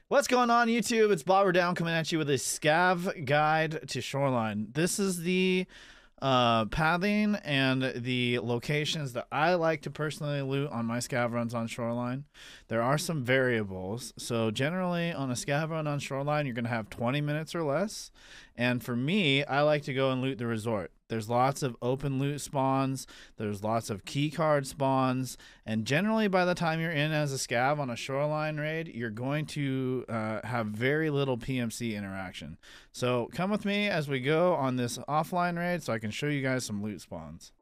What's going on, YouTube? It's Bobber Down coming at you with a scav guide to Shoreline. This is the pathing and the locations that I like to personally loot on my scav runs on Shoreline. There are some variables. So generally on a scav run on Shoreline, you're going to have 20 minutes or less. And for me, I like to go and loot the resort. There's lots of open loot spawns. There's lots of key card spawns. And generally by the time you're in as a scav on a Shoreline raid, you're going to have very little PMC interaction. So come with me as we go on this offline raid so I can show you guys some loot spawns.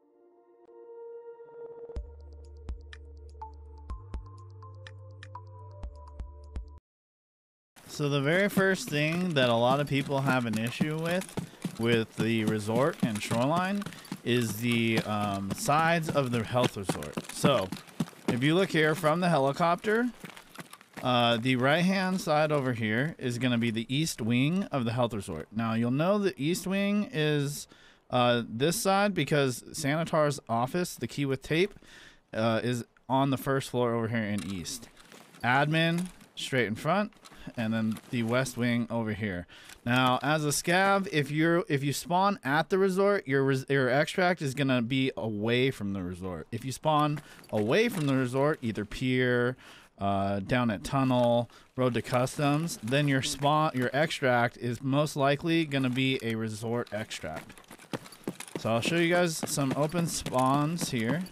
So the very first thing that a lot of people have an issue with the resort and Shoreline is the sides of the health resort. So if you look here from the helicopter, the right hand side over here is going to be the east wing of the health resort. Now you'll know the east wing is this side because Sanitar's office, the key with tape, is on the first floor over here in east. Admin straight in front, and then the west wing over here. Now as a scav, if you spawn at the resort, your extract is gonna be away from the resort. If you spawn away from the resort, either pier, down at tunnel, road to customs, then your extract is most likely gonna be a resort extract. So I'll show you guys some open spawns here.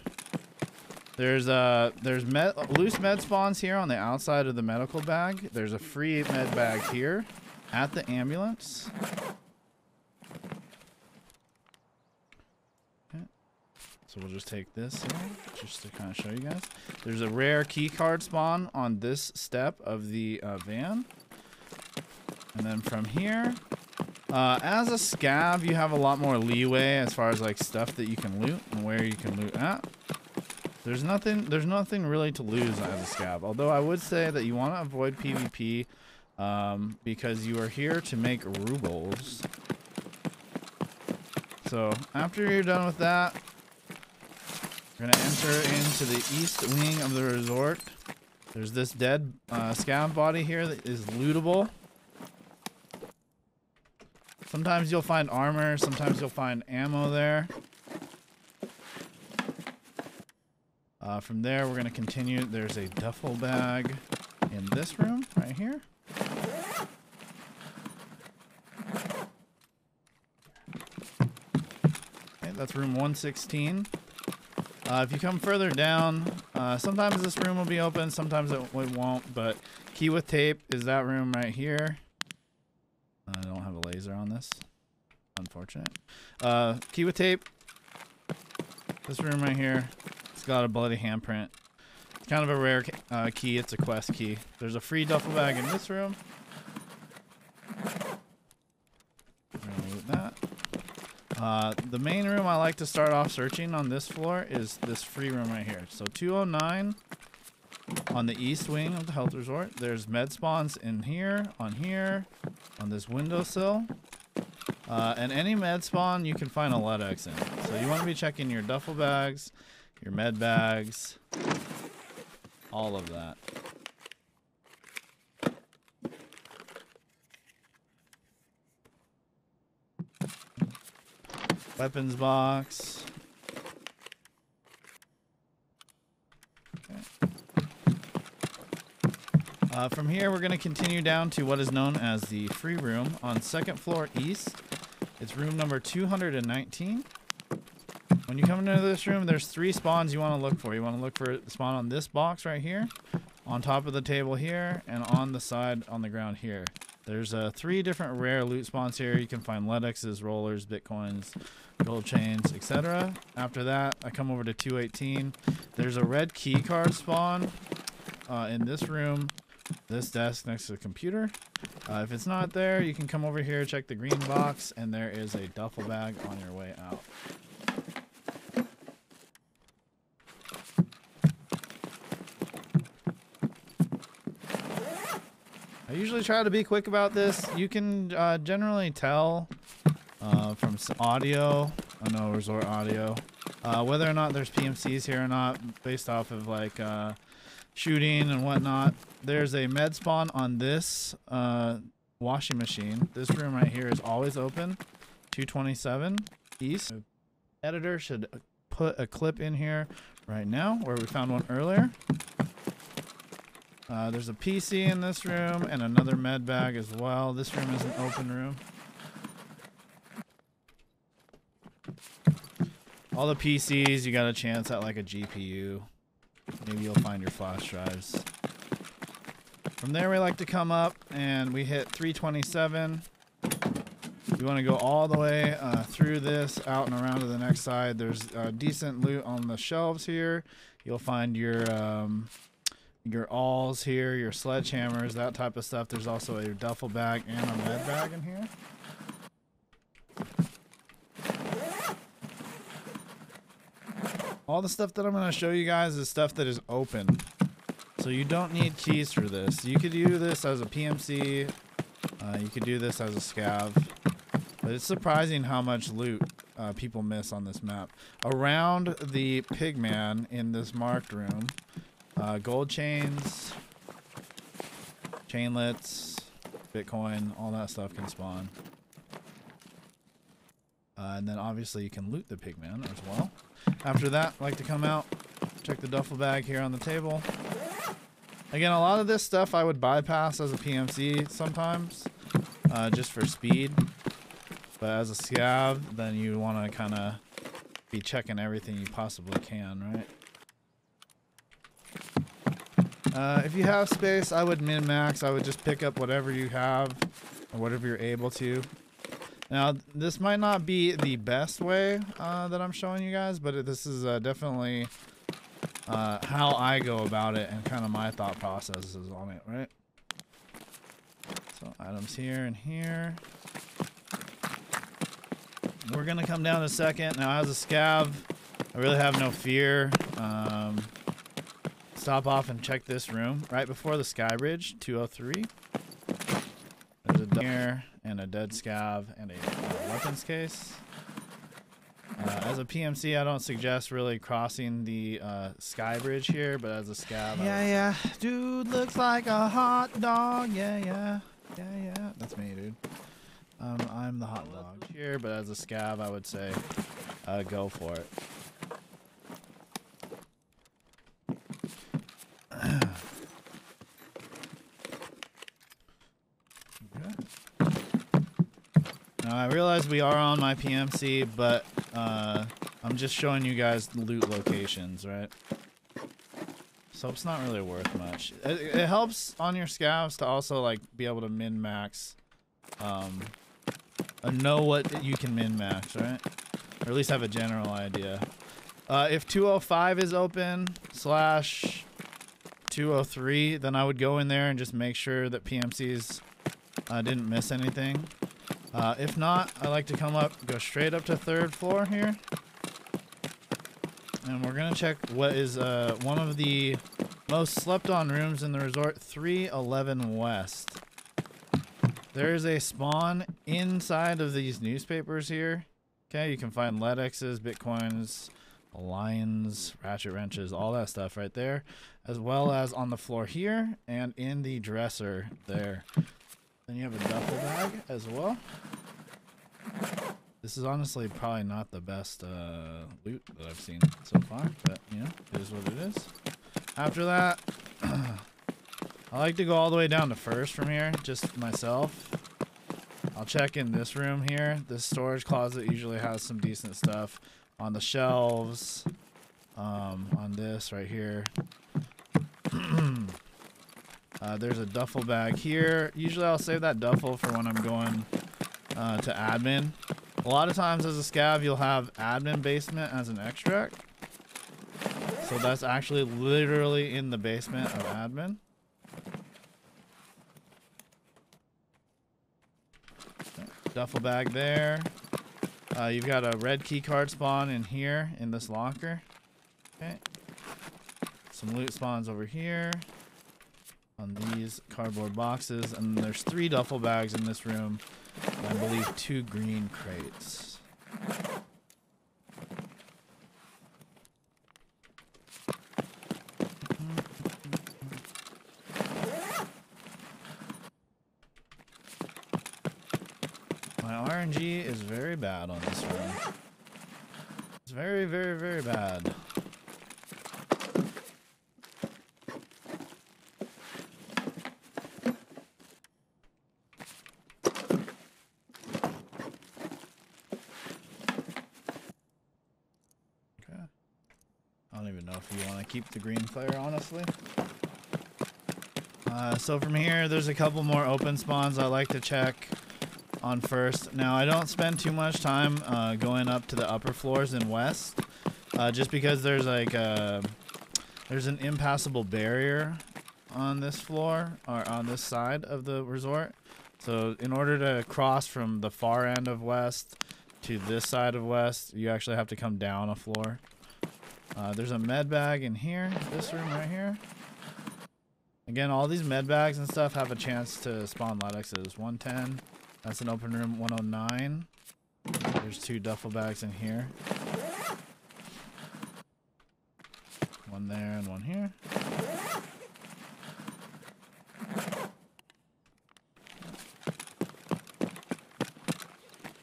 There's loose med spawns here on the outside of the medical bag. There's a free med bag here at the ambulance. Okay. So we'll just take this here just to kind of show you guys. There's a rare key card spawn on this step of the van. And then from here, as a scav, you have a lot more leeway as far as like stuff that you can loot and where you can loot at. There's nothing really to lose as a scav, although I would say that you want to avoid PvP because you are here to make rubles. So after you're done with that, you're gonna enter into the east wing of the resort. There's this dead scav body here that is lootable. Sometimes you'll find armor, sometimes you'll find ammo there. From there, we're going to continue. There's a duffel bag in this room right here. Okay, that's room 116. If you come further down, sometimes this room will be open, sometimes it won't, but key with tape is that room right here. I don't have a laser on this. Unfortunate. Key with tape. This room right here. Got a bloody handprint. It's kind of a rare key. It's a quest key. There's a free duffel bag in this room. We're gonna loot that. The main room I like to start off searching on this floor is this free room right here. So 209 on the east wing of the health resort. There's med spawns in here, on this windowsill. And any med spawn you can find a LEDX in. So you want to be checking your duffel bags, your med bags, all of that. Weapons box. Okay. From here, we're going to continue down to what is known as the free room on second floor east. It's room number 219. When you come into this room, there's 3 spawns you want to look for. You want to look for the spawn on this box right here, on top of the table here, and on the side on the ground here. There's 3 different rare loot spawns here. You can find LEDXs, rollers, bitcoins, gold chains, etc. After that, I come over to 218. There's a red key card spawn in this room, this desk next to the computer. If it's not there, you can come over here, check the green box, and there is a duffel bag on your way out. I usually try to be quick about this. You can generally tell from audio, I know resort audio, whether or not there's PMCs here or not based off of like shooting and whatnot. There's a med spawn on this washing machine. This room right here is always open. 227 east. Editor should put a clip in here right now where we found one earlier. There's a PC in this room and another med bag as well. This room is an open room. All the PCs, you got a chance at like a GPU. Maybe you'll find your flash drives. From there, we like to come up and we hit 327. You want to go all the way through this, out and around to the next side. There's decent loot on the shelves here. You'll find your alls here, your sledgehammers, that type of stuff. There's also a duffel bag and a med bag in here. All the stuff that I'm going to show you guys is stuff that is open. So you don't need keys for this. You could do this as a PMC. You could do this as a scav. But it's surprising how much loot people miss on this map. Around the pigman in this marked room, gold chains, chainlets, Bitcoin, all that stuff can spawn. And then obviously you can loot the pigman as well. After that, I like to come out, check the duffel bag here on the table. Again, a lot of this stuff I would bypass as a PMC sometimes, just for speed. But as a scav, then you want to kind of be checking everything you possibly can, right? If you have space, I would min-max. I would just pick up whatever you have or whatever you're able to. Now, this might not be the best way that I'm showing you guys, but this is definitely how I go about it and kind of my thought processes on it, right? So items here and here. We're going to come down in a second. Now, as a scav, I really have no fear. Stop off and check this room right before the sky bridge, 203. There's a here and a dead scav and a weapons case. As a PMC, I don't suggest really crossing the sky bridge here, but as a scav, yeah, dude looks like a hot dog. Yeah. That's me, dude. I'm the hot dog here, but as a scav, I would say go for it. Now, I realize we are on my PMC, but I'm just showing you guys the loot locations, right? So it's not really worth much. It helps on your scavs to also like be able to min-max, know what you can min-max, right? Or at least have a general idea. If 205 is open / 203, then I would go in there and just make sure that PMCs didn't miss anything. If not, I like to come up, go straight up to 3rd floor here. And we're going to check what is one of the most slept on rooms in the resort, 311 West. There is a spawn inside of these newspapers here. Okay, you can find LEDXs, Bitcoins, lions, ratchet wrenches, all that stuff right there. As well as on the floor here and in the dresser there. Then you have a duffel bag as well. This is honestly probably not the best loot that I've seen so far, but you know, it is what it is. After that, I like to go all the way down to 1st from here, just myself. I'll check in this room here. This storage closet usually has some decent stuff on the shelves, on this right here. There's a duffel bag here. Usually I'll save that duffel for when I'm going to admin. A lot of times as a scav, you'll have admin basement as an extract. So that's actually literally in the basement of admin. Duffel bag there. You've got a red key card spawn in here in this locker. Okay. Some loot spawns over here on these cardboard boxes, and there's 3 duffel bags in this room, and I believe 2 green crates. My RNG is very bad on this one. It's very, very, very bad. Okay. I don't even know if you want to keep the green flare, honestly. So from here, there's a couple more open spawns I like to check on first. Now, I don't spend too much time going up to the upper floors in west, just because there's like there's an impassable barrier on this floor, or on this side of the resort. So in order to cross from the far end of west to this side of west, you actually have to come down a floor. There's a med bag in here, this room right here. Again, all these med bags and stuff have a chance to spawn Linuxes. 110, that's an open room. 109, there's 2 duffel bags in here. One there and one here.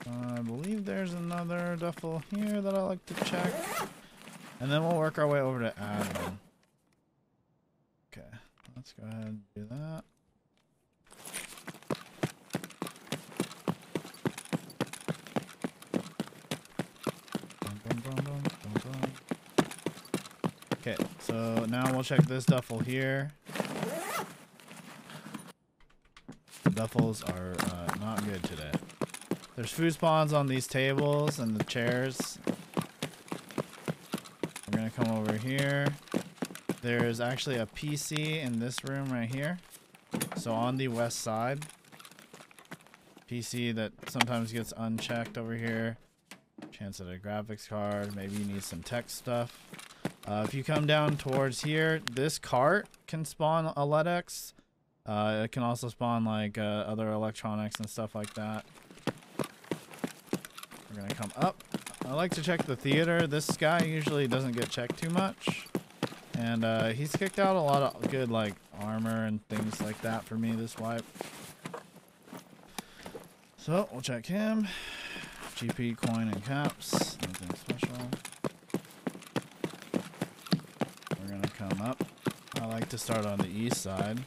I believe there's another duffel here that I like to check. And then we'll work our way over to admin. Okay, let's go ahead and do that. Okay, so now we'll check this duffel here. The duffels are not good today. There's food spawns on these tables and the chairs. We're gonna come over here. There's actually a PC in this room right here. So on the west side. PC that sometimes gets unchecked over here. Chance at a graphics card. Maybe you need some tech stuff. If you come down towards here, this cart can spawn a LEDX. It can also spawn like other electronics and stuff like that. We're gonna come up. I like to check the theater. This guy usually doesn't get checked too much. And he's kicked out a lot of good like armor and things like that for me this wipe. So we'll check him. GP, coin, and caps. Nothing special. We're gonna come up. I like to start on the east side.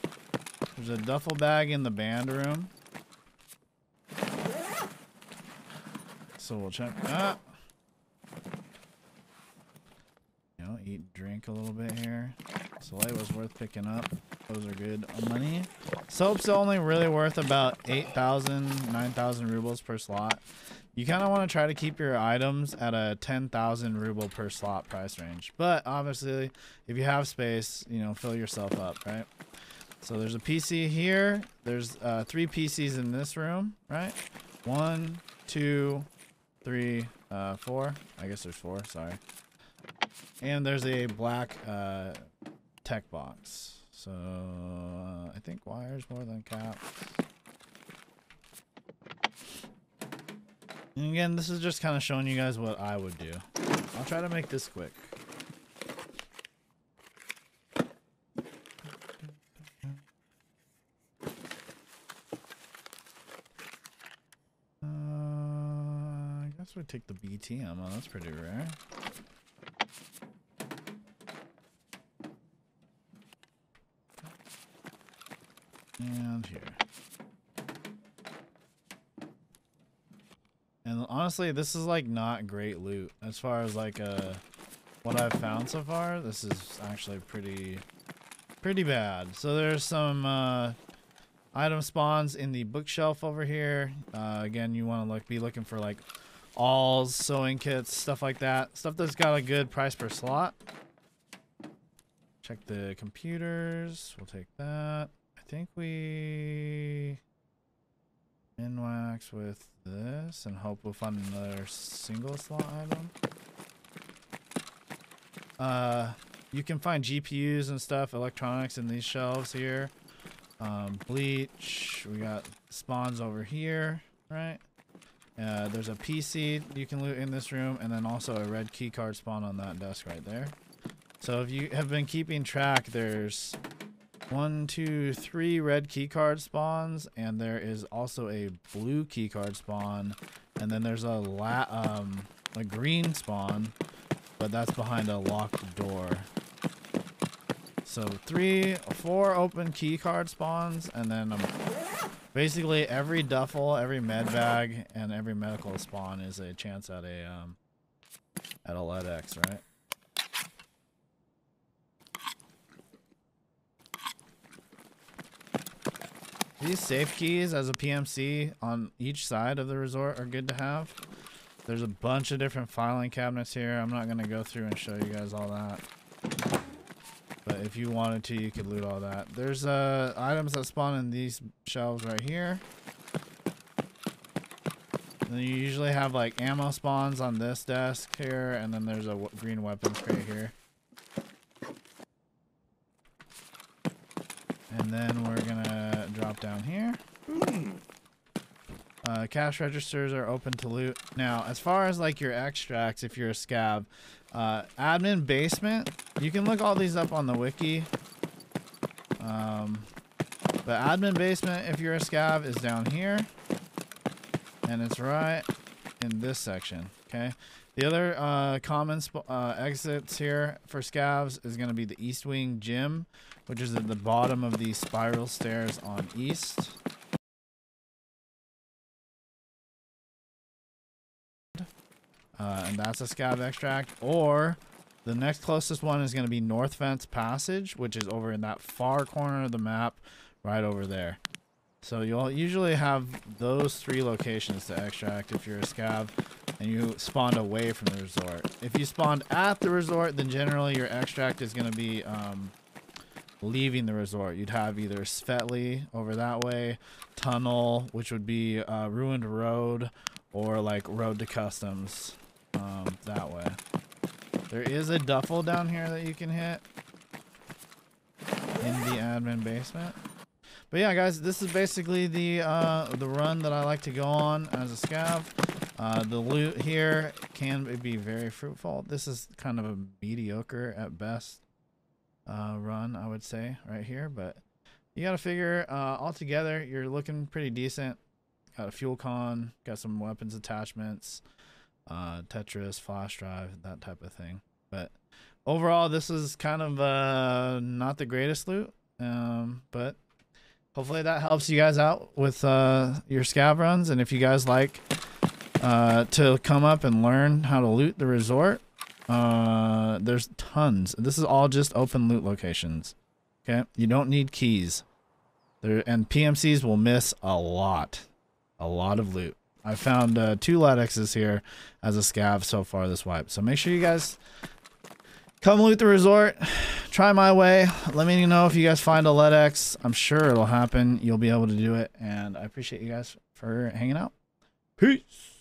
There's a duffel bag in the band room. So we'll check that. You know, eat and drink a little bit here. Soleil was worth picking up. Those are good money. Soap's only really worth about 8,000, 9,000 rubles per slot. You kind of want to try to keep your items at a 10,000 ruble per slot price range. But obviously, if you have space, you know, fill yourself up, right? So there's a PC here. There's 3 PCs in this room, right? 1, 2, 3, 4. I guess there's 4, sorry. And there's a black tech box. So I think wires more than caps. And again, this is just kind of showing you guys what I would do. I'll try to make this quick. I guess we'd take the BT ammo. That's pretty rare. And here. And honestly, this is like not great loot as far as like what I've found so far. This is actually pretty bad. So there's some item spawns in the bookshelf over here. Again, you want to be looking for like awls, sewing kits, stuff like that. Stuff that's got a good price per slot. Check the computers. We'll take that. I think we min-wax with this and hope we'll find another single slot item. You can find GPUs and stuff, electronics in these shelves here. Bleach. We got spawns over here, right? There's a PC you can loot in this room, and then also a red key card spawn on that desk right there. So if you have been keeping track, there's 1, 2, 3 red keycard spawns, and there is also a blue keycard spawn, and then there's a green spawn, but that's behind a locked door. So 4 open keycard spawns, and then basically every duffel, every med bag, and every medical spawn is a chance at a LEDX, right? These safe keys as a PMC on each side of the resort are good to have. There's a bunch of different filing cabinets here. I'm not going to go through and show you guys all that. But if you wanted to, you could loot all that. There's items that spawn in these shelves right here. And you usually have like ammo spawns on this desk here, and then there's a green weapons crate here. And then we're gonna drop down here. Cash registers are open to loot. Now, as far as like your extracts, if you're a scav, admin basement, you can look all these up on the wiki. But admin basement, if you're a scav, is down here. And it's right in this section, okay? The other common exits here for scavs is going to be the East Wing Gym, which is at the bottom of these spiral stairs on East. And that's a scav extract. Or the next closest one is going to be North Fence Passage, which is over in that far corner of the map, right over there. So you'll usually have those 3 locations to extract if you're a scav and you spawned away from the resort. If you spawned at the resort, then generally your extract is going to be leaving the resort. You'd have either Svetli over that way, Tunnel, which would be Ruined Road, or like Road to Customs that way. There is a duffel down here that you can hit in the admin basement. But yeah, guys, this is basically the run that I like to go on as a scav. The loot here can be very fruitful. This is kind of a mediocre at best run, I would say, right here. But you got to figure all together, you're looking pretty decent. Got a fuel con, got some weapons attachments, Tetris, flash drive, that type of thing. But overall, this is kind of not the greatest loot, but hopefully that helps you guys out with your scav runs. And if you guys like to come up and learn how to loot the resort, there's tons. This is all just open loot locations. Okay, you don't need keys. And PMCs will miss a lot of loot. I found 2 LEDXs here as a scav so far this wipe. So make sure you guys come loot the resort. Try my way. Let me know if you guys find a LEDX. I'm sure it'll happen. You'll be able to do it. And I appreciate you guys for hanging out. Peace.